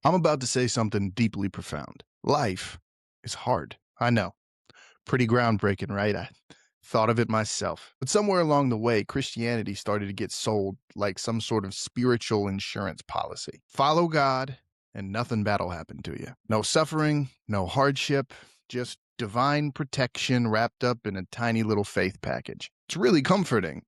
I'm about to say something deeply profound. Life is hard. I know. Pretty groundbreaking, right? I thought of it myself. But somewhere along the way, Christianity started to get sold like some sort of spiritual insurance policy. Follow God, and nothing bad will happen to you. No suffering, no hardship, just divine protection wrapped up in a tiny little faith package. It's really comforting,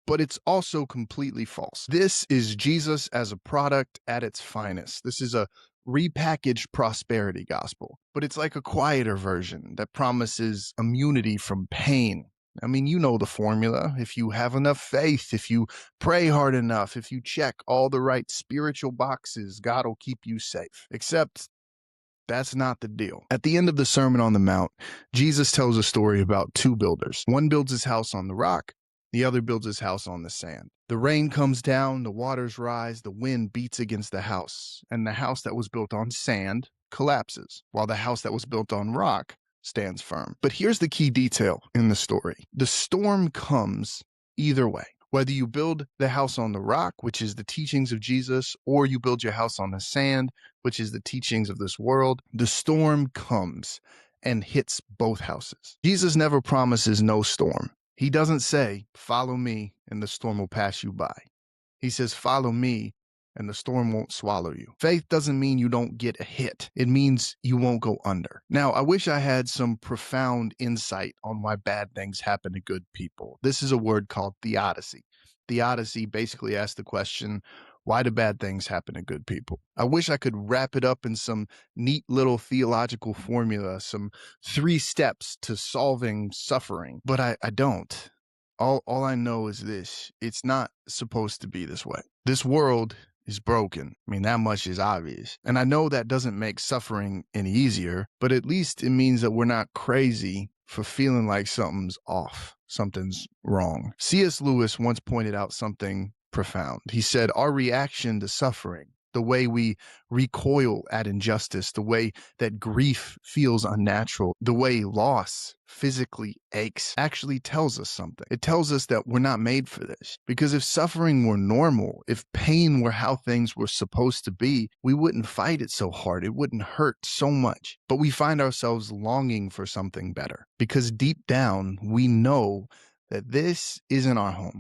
but it's also completely false. This is Jesus as a product at its finest. This is a repackaged prosperity gospel, but it's like a quieter version that promises immunity from pain. I mean, you know the formula. If you have enough faith, if you pray hard enough, if you check all the right spiritual boxes, God will keep you safe. Except that's not the deal. At the end of the Sermon on the Mount, Jesus tells a story about two builders. One builds his house on the rock, the other builds his house on the sand. The rain comes down, the waters rise, the wind beats against the house, and the house that was built on sand collapses, while the house that was built on rock stands firm. But here's the key detail in the story. The storm comes either way. Whether you build the house on the rock, which is the teachings of Jesus, or you build your house on the sand, which is the teachings of this world, the storm comes and hits both houses. Jesus never promises no storm. He doesn't say, follow me and the storm will pass you by. He says, follow me and the storm won't swallow you. Faith doesn't mean you don't get a hit. It means you won't go under. Now, I wish I had some profound insight on why bad things happen to good people. This is a word called theodicy. Theodicy basically asks the question, why do bad things happen to good people? I wish I could wrap it up in some neat little theological formula, some 3 steps to solving suffering, but I don't. All I know is this: it's not supposed to be this way. This world is broken. I mean, that much is obvious. And I know that doesn't make suffering any easier, but at least it means that we're not crazy for feeling like something's off, something's wrong. C.S. Lewis once pointed out something profound. He said, our reaction to suffering, the way we recoil at injustice, the way that grief feels unnatural, the way loss physically aches, actually tells us something. It tells us that we're not made for this. Because if suffering were normal, if pain were how things were supposed to be, we wouldn't fight it so hard. It wouldn't hurt so much. But we find ourselves longing for something better because deep down, we know that this isn't our home.